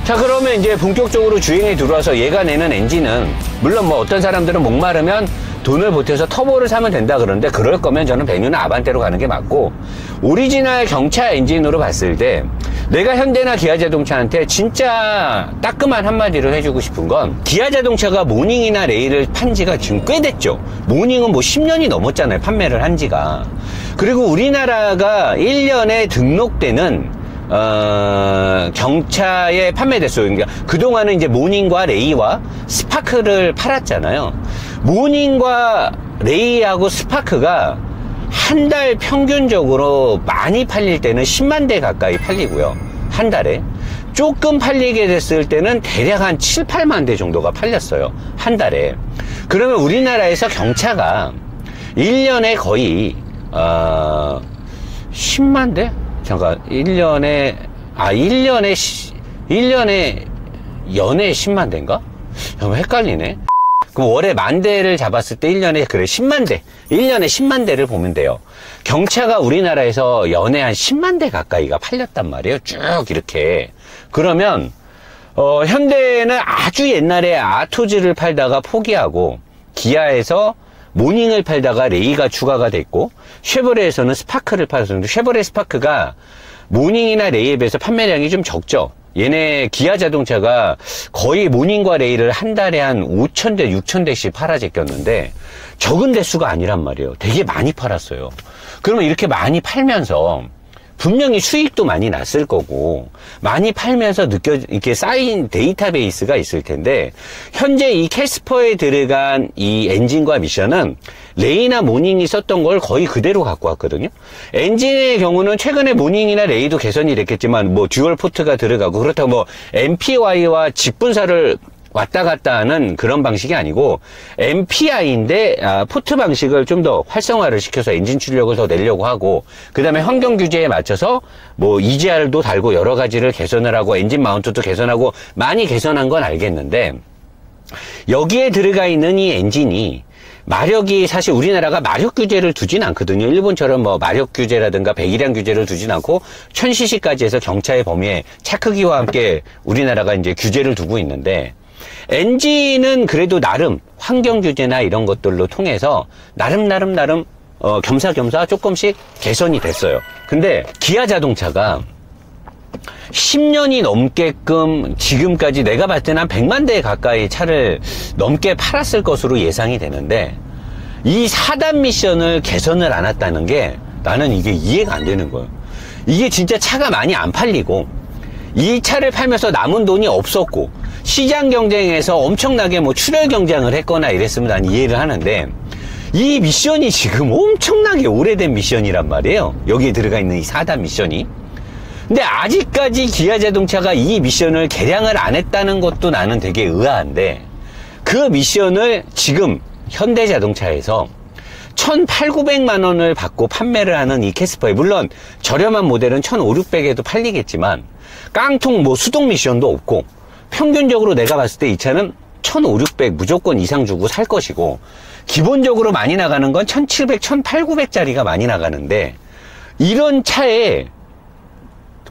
자, 그러면 이제 본격적으로 주행에 들어와서 얘가 내는 엔진은, 물론 뭐 어떤 사람들은 목마르면 돈을 보태서 터보를 사면 된다 그러는데, 그럴 거면 저는 베뉴나 아반떼로 가는 게 맞고, 오리지널 경차 엔진으로 봤을 때 내가 현대나 기아자동차한테 진짜 따끔한 한마디를 해주고 싶은 건, 기아자동차가 모닝이나 레이를 판 지가 지금 꽤 됐죠. 모닝은 뭐 10년이 넘었잖아요, 판매를 한 지가. 그리고 우리나라가 1년에 등록되는 경차의 판매 대수, 그러니까 그동안은 이제 모닝과 레이와 스파크를 팔았잖아요. 모닝과 레이하고 스파크가 한 달 평균적으로 많이 팔릴 때는 10만 대 가까이 팔리고요. 한 달에. 조금 팔리게 됐을 때는 대략 한 7, 8만 대 정도가 팔렸어요. 한 달에. 그러면 우리나라에서 경차가 1년에 거의 10만 대? 잠깐, 1년에 연에 10만 대인가? 잠깐 헷갈리네. 그럼 월에 만 대를 잡았을 때 1년에, 그래, 10만 대. 1년에 10만 대를 보면 돼요. 경차가 우리나라에서 연에 한 10만 대 가까이가 팔렸단 말이에요. 쭉 이렇게. 그러면, 현대는 아주 옛날에 아토즈를 팔다가 포기하고, 기아에서 모닝을 팔다가 레이가 추가가 됐고, 쉐보레에서는 스파크를 팔았었는데, 쉐보레 스파크가 모닝이나 레이에 비해서 판매량이 좀 적죠. 얘네 기아 자동차가 거의 모닝과 레이를 한 달에 한 5,000대, 6,000대씩 팔아 제꼈는데, 적은 대수가 아니란 말이에요. 되게 많이 팔았어요. 그러면 이렇게 많이 팔면서 분명히 수익도 많이 났을 거고, 많이 팔면서 이렇게 쌓인 데이터베이스가 있을 텐데, 현재 이 캐스퍼에 들어간 이 엔진과 미션은 레이나 모닝이 썼던 걸 거의 그대로 갖고 왔거든요. 엔진의 경우는 최근에 모닝이나 레이도 개선이 됐겠지만, 뭐 듀얼 포트가 들어가고, 그렇다고 뭐 MPY와 직분사를 왔다 갔다 하는 그런 방식이 아니고, MPI인데 포트 방식을 좀 더 활성화를 시켜서 엔진 출력을 더 내려고 하고, 그 다음에 환경 규제에 맞춰서 뭐 EGR도 달고 여러 가지를 개선을 하고, 엔진 마운트도 개선하고, 많이 개선한 건 알겠는데, 여기에 들어가 있는 이 엔진이 마력이, 사실 우리나라가 마력 규제를 두진 않거든요. 일본처럼 뭐 마력 규제라든가 배기량 규제를 두진 않고 1000cc까지 해서 경차의 범위에 차 크기와 함께 우리나라가 이제 규제를 두고 있는데, 엔진은 그래도 나름 환경 규제나 이런 것들로 통해서 나름 겸사겸사 조금씩 개선이 됐어요. 근데 기아 자동차가 10년이 넘게끔 지금까지 내가 봤을 때는 한 100만 대 가까이 차를 넘게 팔았을 것으로 예상이 되는데, 이 4단 미션을 개선을 안 했다는 게 나는 이게 이해가 안 되는 거예요. 이게 진짜 차가 많이 안 팔리고, 이 차를 팔면서 남은 돈이 없었고, 시장 경쟁에서 엄청나게 뭐 출혈 경쟁을 했거나 이랬으면 난 이해를 하는데, 이 미션이 지금 엄청나게 오래된 미션이란 말이에요. 여기에 들어가 있는 이 4단 미션이. 근데 아직까지 기아 자동차가 이 미션을 개량을 안 했다는 것도 나는 되게 의아한데, 그 미션을 지금 현대자동차에서 1,800~900만 원을 받고 판매를 하는 이 캐스퍼에, 물론 저렴한 모델은 1,500~600에도 팔리겠지만 깡통 뭐 수동 미션도 없고, 평균적으로 내가 봤을 때 이 차는 1,500~600 무조건 이상 주고 살 것이고, 기본적으로 많이 나가는 건 1,700, 1,800짜리가 많이 나가는데, 이런 차에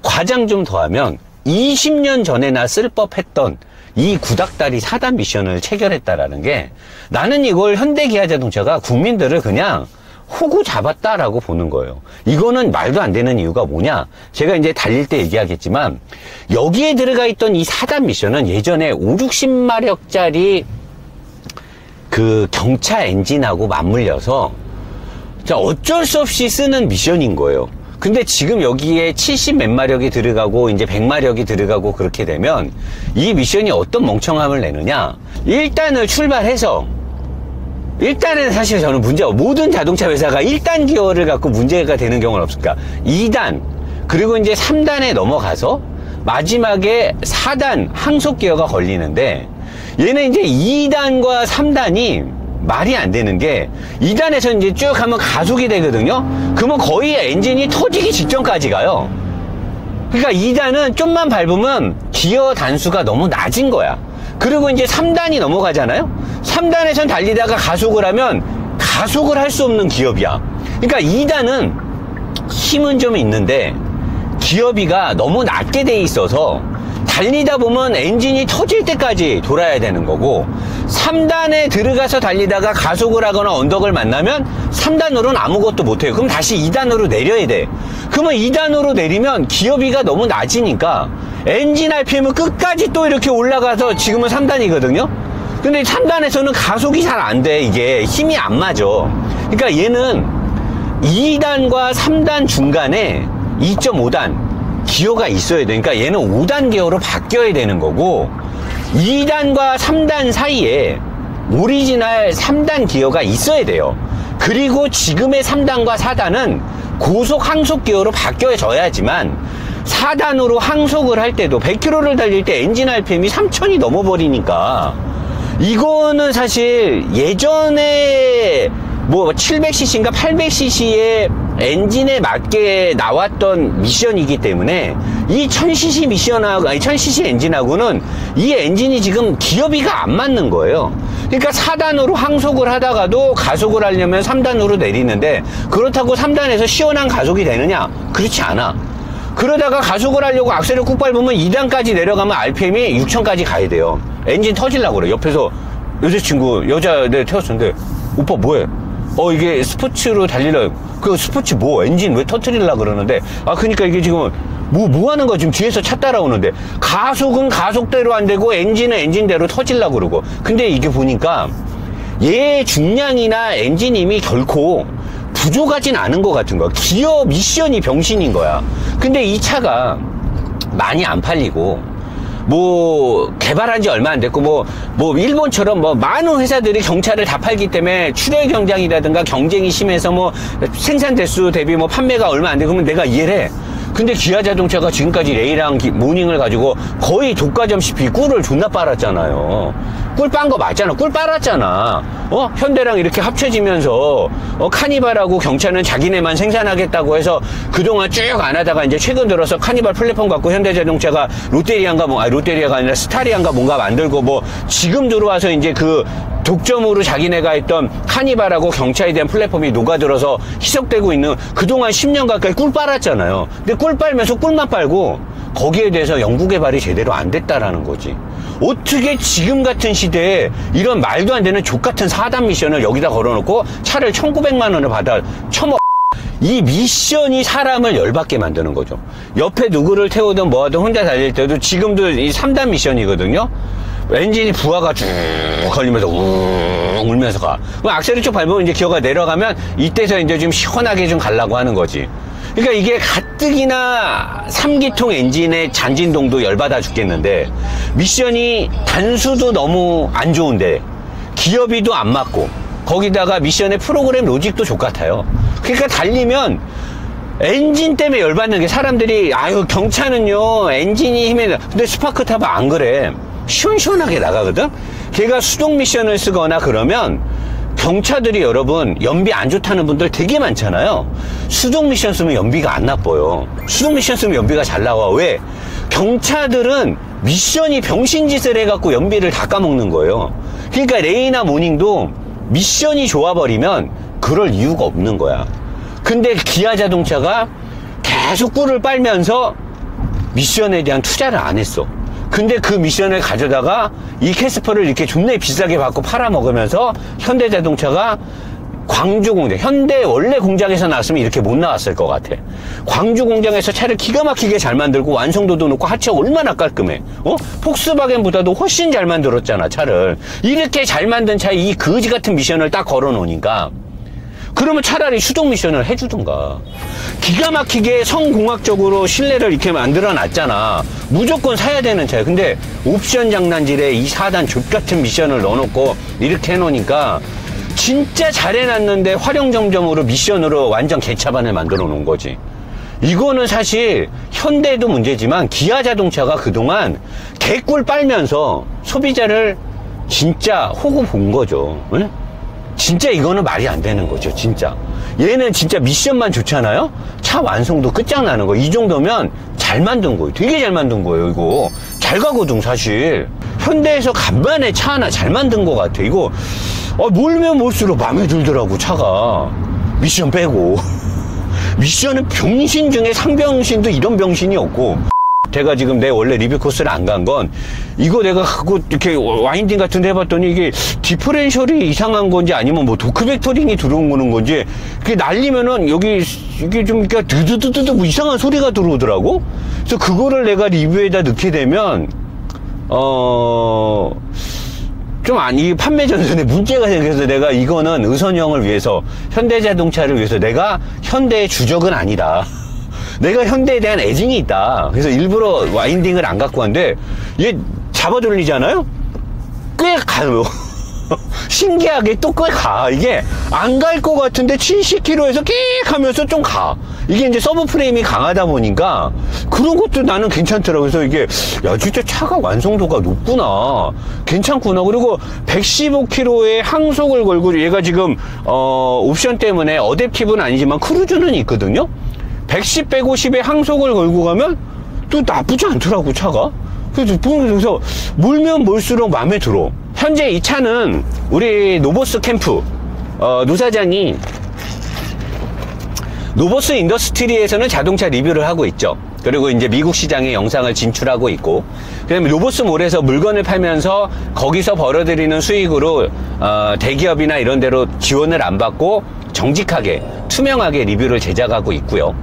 과장 좀 더하면 20년 전에나 쓸 법했던 이 구닥다리 4단 미션을 체결했다라는 게, 나는 이걸 현대기아자동차가 국민들을 그냥 호구 잡았다라고 보는 거예요. 이거는 말도 안 되는 이유가 뭐냐? 제가 이제 달릴 때 얘기하겠지만, 여기에 들어가 있던 이 4단 미션은 예전에 50~60마력짜리 그 경차 엔진하고 맞물려서 어쩔 수 없이 쓰는 미션인 거예요. 근데 지금 여기에 70 몇 마력이 들어가고 이제 100마력이 들어가고 그렇게 되면 이 미션이 어떤 멍청함을 내느냐? 1단을 출발해서, 1단에는 사실 저는 모든 자동차 회사가 1단 기어를 갖고 문제가 되는 경우는 없을까? 2단, 그리고 이제 3단에 넘어가서 마지막에 4단 항속 기어가 걸리는데, 얘는 이제 2단과 3단이 말이 안 되는 게, 2단에서 이제 쭉 하면 가속이 되거든요? 그러면 거의 엔진이 터지기 직전까지 가요. 그러니까 2단은 좀만 밟으면 기어 단수가 너무 낮은 거야. 그리고 이제 3단이 넘어가잖아요? 3단에선 달리다가 가속을 하면 가속을 할 수 없는 기어비야. 그러니까 2단은 힘은 좀 있는데 기어비가 너무 낮게 돼 있어서 달리다 보면 엔진이 터질 때까지 돌아야 되는 거고, 3단에 들어가서 달리다가 가속을 하거나 언덕을 만나면 3단으로는 아무것도 못해요. 그럼 다시 2단으로 내려야 돼. 그러면 2단으로 내리면 기어비가 너무 낮으니까 엔진 RPM은 끝까지 또 이렇게 올라가서 지금은 3단이거든요. 근데 3단에서는 가속이 잘 안 돼. 이게 힘이 안 맞아. 그러니까 얘는 2단과 3단 중간에 2.5단 기어가 있어야 돼. 그러니까 얘는 5단 기어로 바뀌어야 되는 거고, 2단과 3단 사이에 오리지널 3단 기어가 있어야 돼요. 그리고 지금의 3단과 4단은 고속 항속 기어로 바뀌어져야지만, 4단으로 항속을 할 때도 100km를 달릴 때 엔진 RPM이 3000이 넘어버리니까, 이거는 사실 예전에 뭐 700cc인가 800cc의 엔진에 맞게 나왔던 미션이기 때문에 이 1000cc 미션하고, 아니 1000cc 엔진하고는 이 엔진이 지금 기어비가 안 맞는 거예요. 그러니까 4단으로 항속을 하다가도 가속을 하려면 3단으로 내리는데, 그렇다고 3단에서 시원한 가속이 되느냐? 그렇지 않아. 그러다가 가속을 하려고 악셀을 꾹 밟으면 2단까지 내려가면 RPM이 6000까지 가야 돼요. 엔진 터질라고 그래. 옆에서 여자애 태웠었는데, 오빠 뭐해? 이게 스포츠로 달리려. 그 스포츠 뭐 엔진 왜 터뜨리려고 그러는데, 그러니까 이게 지금 뭐 하는 거야? 지금 뒤에서 차 따라오는데, 가속은 가속대로 안 되고 엔진은 엔진대로 터질라고 그러고. 근데 이게 보니까 얘 중량이나 엔진 힘이 결코 부족하진 않은 것 같은 거야. 기어 미션이 병신인 거야. 근데 이 차가 많이 안 팔리고, 뭐 개발한 지 얼마 안 됐고, 뭐 일본처럼 뭐 많은 회사들이 경차를 다 팔기 때문에 출혈 경쟁이라든가 경쟁이 심해서 뭐 생산 대수 대비 뭐 판매가 얼마 안 되고, 그러면 내가 이해를 해. 근데 기아자동차가 지금까지 레이랑 모닝을 가지고 거의 독과점시피 꿀을 존나 빨았잖아요. 꿀 빤 거 맞잖아. 꿀 빨았잖아. 현대랑 이렇게 합쳐지면서 카니발하고 경차는 자기네만 생산하겠다고 해서 그동안 쭉 안 하다가 이제 최근 들어서 카니발 플랫폼 갖고 현대자동차가 롯데리아가 아니라 스타리아인가 뭔가 만들고, 뭐 지금 들어와서 이제 그 독점으로 자기네가 했던 카니발하고 경차에 대한 플랫폼이 녹아들어서 희석되고 있는, 그동안 10년 가까이 꿀 빨았잖아요. 근데 꿀 빨면서 꿀만 빨고 거기에 대해서 연구개발이 제대로 안 됐다라는 거지. 어떻게 지금 같은 시대에 이런 말도 안 되는 족같은 4단 미션을 여기다 걸어놓고 차를 1900만 원을 받아 처먹. 이 미션이 사람을 열받게 만드는 거죠. 옆에 누구를 태우든 뭐하든 혼자 달릴 때도 지금도 이 3단 미션이거든요. 엔진이 부하가 쭉 걸리면서 웅 울면서 가. 그럼 악셀을 쭉 밟으면 이제 기어가 내려가면 이때서 이제 좀 시원하게 좀 가려고 하는 거지. 그러니까 이게 가뜩이나 3기통 엔진의 잔진동도 열받아 죽겠는데, 미션이 단수도 너무 안 좋은데 기어비도 안 맞고, 거기다가 미션의 프로그램 로직도 족같아요. 그러니까 달리면 엔진 때문에 열받는 게, 사람들이 경차는요 엔진이 힘이, 근데 스파크 타봐 안 그래. 시원시원하게 나가거든. 걔가 수동 미션을 쓰거나 그러면 경차들이, 여러분 연비 안 좋다는 분들 되게 많잖아요. 수동 미션 쓰면 연비가 안 나빠요. 수동 미션 쓰면 연비가 잘 나와. 왜? 경차들은 미션이 병신짓을 해갖고 연비를 다 까먹는 거예요. 그러니까 레이나 모닝도 미션이 좋아버리면 그럴 이유가 없는 거야. 근데 기아 자동차가 계속 꿀을 빨면서 미션에 대한 투자를 안 했어. 근데 그 미션을 가져다가 이 캐스퍼를 이렇게 존나 비싸게 받고 팔아먹으면서 현대자동차가 광주 공장, 현대 원래 공장에서 나왔으면 이렇게 못 나왔을 것 같아. 광주 공장에서 차를 기가 막히게 잘 만들고 완성도도 높고 하체 얼마나 깔끔해. 폭스바겐보다도 훨씬 잘 만들었잖아, 차를. 이렇게 잘 만든 차에 이 거지 같은 미션을 딱 걸어 놓으니까, 그러면 차라리 수동 미션을 해주든가. 기가 막히게 성공학적으로 실내를 이렇게 만들어 놨잖아. 무조건 사야 되는 차야. 근데 옵션 장난질에 이 4단 족같은 미션을 넣어놓고 이렇게 해놓으니까 진짜 잘해놨는데 활용점점으로 미션으로 완전 개차반을 만들어 놓은 거지. 이거는 사실 현대도 문제지만 기아 자동차가 그동안 개꿀 빨면서 소비자를 진짜 호구 본 거죠. 응? 진짜 이거는 말이 안 되는 거죠, 진짜. 얘는 진짜 미션만 좋잖아요? 차 완성도 끝장나는 거. 이 정도면 잘 만든 거예요. 되게 잘 만든 거예요, 이거. 잘 가거든, 사실. 현대에서 간만에 차 하나 잘 만든 것 같아. 이거, 몰면 몰수록 마음에 들더라고, 차가. 미션 빼고. 미션은 병신 중에 상병신도 이런 병신이 없고. 제가 지금 내 원래 리뷰 코스를 안 간 건, 이거 내가 하고 이렇게 와인딩 같은 데 해봤더니 이게 디퍼렌셜이 이상한 건지 아니면 뭐 도크벡터링이 들어오는 건지, 그게 날리면은 여기, 이게 좀, 그러니까 드드드드드 뭐 이상한 소리가 들어오더라고? 그래서 그거를 내가 리뷰에다 넣게 되면, 이 판매 전선에 문제가 생겨서 내가 이거는 의선형을 위해서, 현대자동차를 위해서 내가 현대의 주적은 아니다. 내가 현대에 대한 애증이 있다. 그래서 일부러 와인딩을 안 갖고 왔는데, 얘 잡아 돌리잖아요? 꽤 가요. 신기하게 또 꽤 가. 이게 안 갈 것 같은데 70km에서 끽 하면서 좀 가. 이게 이제 서브 프레임이 강하다 보니까 그런 것도 나는 괜찮더라고. 그래서 이게, 야, 진짜 차가 완성도가 높구나. 괜찮구나. 그리고 115km의 항속을 걸고, 얘가 지금, 옵션 때문에 어댑티브는 아니지만 크루즈는 있거든요? 110, 150의 항속을 걸고 가면 또 나쁘지 않더라고, 차가. 그래서 몰면 몰수록 마음에 들어. 현재 이 차는 우리 노보스 캠프, 노사장이 노보스 인더스트리에서는 자동차 리뷰를 하고 있죠. 그리고 이제 미국 시장에 영상을 진출하고 있고, 그다음에 노보스 몰에서 물건을 팔면서 거기서 벌어들이는 수익으로 대기업이나 이런 데로 지원을 안 받고 정직하게 투명하게 리뷰를 제작하고 있고요.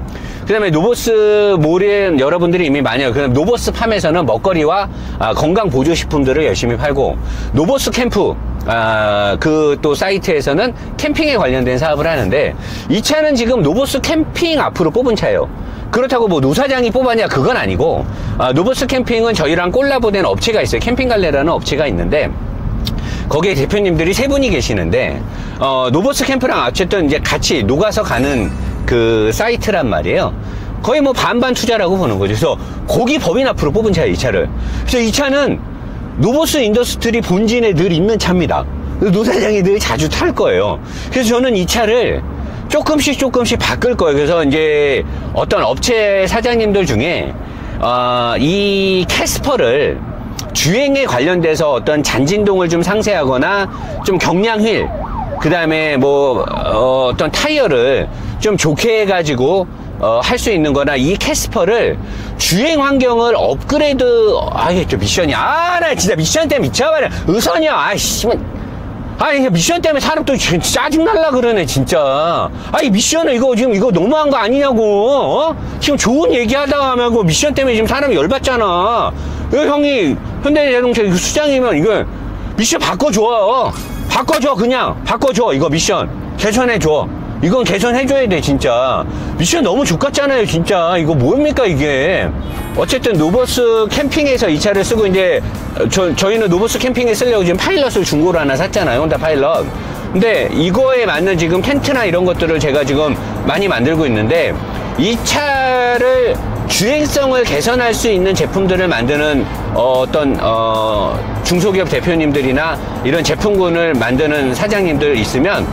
그 다음에 노보스 몰은 여러분들이 이미 많이 알고, 노보스 팜에서는 먹거리와 건강 보조식품들을 열심히 팔고, 노보스 캠프 그 또 사이트에서는 캠핑에 관련된 사업을 하는데, 이 차는 지금 노보스 캠핑 앞으로 뽑은 차예요. 그렇다고 뭐 노사장이 뽑았냐 그건 아니고, 노보스 캠핑은 저희랑 콜라보된 업체가 있어요. 캠핑갈래라는 업체가 있는데, 거기에 대표님들이 세 분이 계시는데, 노보스 캠프랑 어쨌든 이제 같이 녹아서 가는 그 사이트란 말이에요. 거의 뭐 반반 투자라고 보는 거죠. 그래서 거기 법인 앞으로 뽑은 차예요, 이 차를. 그래서 이 차는 노보스 인더스트리 본진에 늘 있는 차입니다. 노사장이 늘 자주 탈 거예요. 그래서 저는 이 차를 조금씩 바꿀 거예요. 그래서 이제 어떤 업체 사장님들 중에 이 캐스퍼를 주행에 관련돼서 어떤 잔진동을 좀 상세하거나 좀 경량 휠, 그 다음에 뭐 어떤 타이어를 좀 좋게 해가지고 할 수 있는 거나, 이 캐스퍼를 주행 환경을 업그레이드, 저 미션이, 나 진짜 미션 때문에 미쳐버려. 의선이야. 이게 미션 때문에 사람 또 짜증날라 그러네, 진짜. 이 미션을 지금 이거 너무한 거 아니냐고, 지금 좋은 얘기 하다가 하면 미션 때문에 지금 사람이 열받잖아. 이거 형이 현대자동차 수장이면 이거 미션 바꿔줘. 그냥. 바꿔줘. 이거 미션. 개선해줘. 이건 개선해줘야 돼, 진짜. 미션 너무 족같잖아요, 진짜. 이거 뭡니까, 이게. 어쨌든 노보스 캠핑에서 이 차를 쓰고, 이제 저희는 노보스 캠핑에 쓰려고 지금 파일럿을 중고로 하나 샀잖아요, 혼다 파일럿. 근데 이거에 맞는 지금 텐트나 이런 것들을 제가 지금 많이 만들고 있는데, 이 차를 주행성을 개선할 수 있는 제품들을 만드는 어떤 중소기업 대표님들이나 이런 제품군을 만드는 사장님들 있으면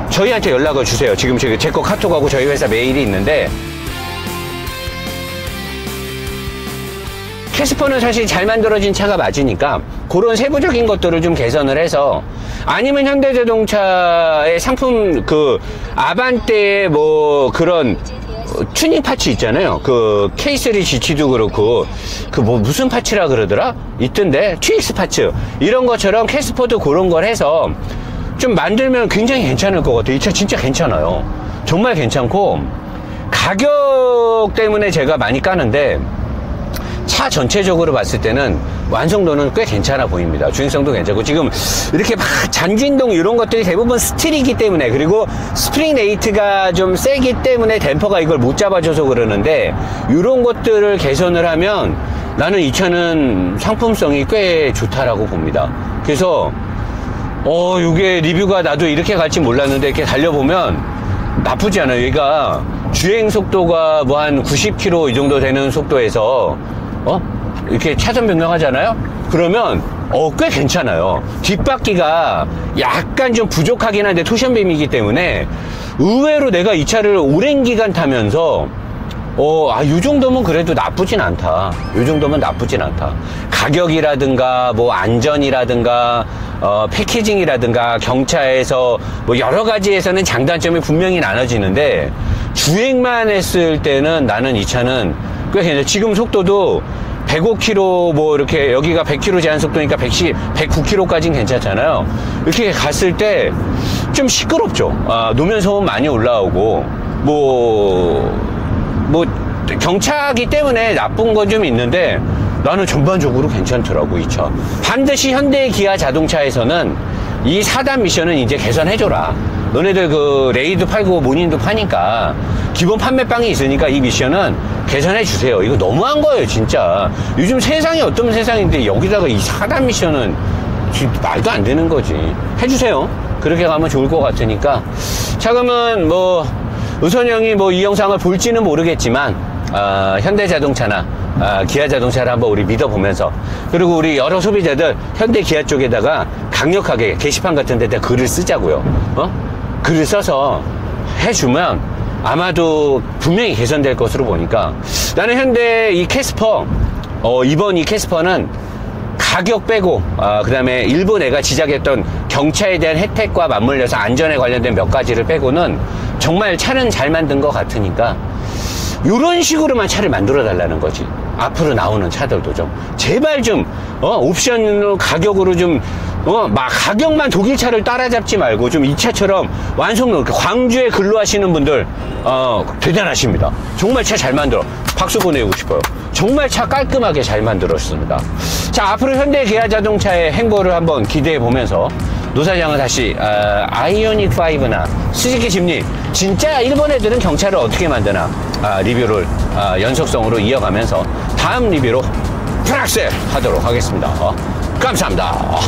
저희한테 연락을 주세요. 지금 제 거 카톡하고 저희 회사 메일이 있는데, 캐스퍼는 사실 잘 만들어진 차가 맞으니까 그런 세부적인 것들을 좀 개선을 해서, 아니면 현대자동차의 상품 그 아반떼의 뭐 그런 튜닝 파츠 있잖아요. 그 K3 GT도 그렇고, 그 뭐 무슨 파츠라 그러더라? 있던데, TX 파츠 이런 것처럼 캐스퍼도 그런 걸 해서 좀 만들면 굉장히 괜찮을 것 같아요. 이 차 진짜 괜찮아요. 정말 괜찮고, 가격 때문에 제가 많이 까는데 차 전체적으로 봤을 때는 완성도는 꽤 괜찮아 보입니다. 주행성도 괜찮고, 지금 이렇게 막 잔진동 이런 것들이 대부분 스틸이기 때문에, 그리고 스프링 레이트가 좀 세기 때문에 댐퍼가 이걸 못 잡아줘서 그러는데, 이런 것들을 개선을 하면 나는 이 차는 상품성이 꽤 좋다라고 봅니다. 그래서 이게 리뷰가 나도 이렇게 갈지 몰랐는데, 이렇게 달려보면 나쁘지 않아요. 얘가 주행 속도가 뭐 한 90km 이 정도 되는 속도에서 이렇게 차선 변경하잖아요? 그러면 꽤 괜찮아요. 뒷바퀴가 약간 좀 부족하긴 한데 토션빔이기 때문에 의외로 내가 이 차를 오랜 기간 타면서 이 정도면 그래도 나쁘진 않다. 이 정도면 나쁘진 않다. 가격이라든가 뭐 안전이라든가 패키징이라든가 경차에서 뭐 여러 가지에서는 장단점이 분명히 나눠지는데, 주행만 했을 때는 나는 이 차는 꽤 괜찮아. 지금 속도도 105km 뭐 이렇게 여기가 100km 제한 속도니까 109km까지는 괜찮잖아요. 이렇게 갔을 때 좀 시끄럽죠. 노면 소음 많이 올라오고 뭐 경차기 때문에 나쁜 건 좀 있는데 나는 전반적으로 괜찮더라고 이 차. 반드시 현대 기아 자동차에서는 이 4단 미션은 이제 개선해줘라. 너네들 그 레이드 팔고 모닌도 파니까 기본 판매빵이 있으니까 이 미션은 개선해주세요. 이거 너무한 거예요 진짜. 요즘 세상이 어떤 세상인데 여기다가 이 4단 미션은 말도 안 되는 거지. 해주세요. 그렇게 가면 좋을 것 같으니까. 자, 그러면 뭐 우선 형이 뭐 이 영상을 볼지는 모르겠지만 현대자동차나 기아자동차를 한번 우리 믿어보면서, 그리고 우리 여러 소비자들 현대 기아 쪽에다가 강력하게 게시판 같은 데다 글을 쓰자고요. 글을 써서 해주면 아마도 분명히 개선될 것으로 보니까, 나는 현대 이 캐스퍼 이번 이 캐스퍼는 가격 빼고 그 다음에 일부 내가 지적했던 경차에 대한 혜택과 맞물려서 안전에 관련된 몇 가지를 빼고는 정말 차는 잘 만든 것 같으니까 이런 식으로만 차를 만들어 달라는 거지. 앞으로 나오는 차들도 좀 제발 좀 옵션으로 가격으로 좀 막 가격만 독일 차를 따라잡지 말고 좀 이 차처럼 완성도, 광주에 근로하시는 분들 대단하십니다. 정말 차 잘 만들어. 박수 보내고 싶어요. 정말 차 깔끔하게 잘 만들었습니다. 자, 앞으로 현대 기아 자동차의 행보를 한번 기대해 보면서 노사장은 다시 아이오닉 5나 스즈키 짐니, 진짜 일본 애들은 경차를 어떻게 만드나 리뷰를 연속성으로 이어가면서 다음 리뷰로 프락셀 하도록 하겠습니다. 감사합니다.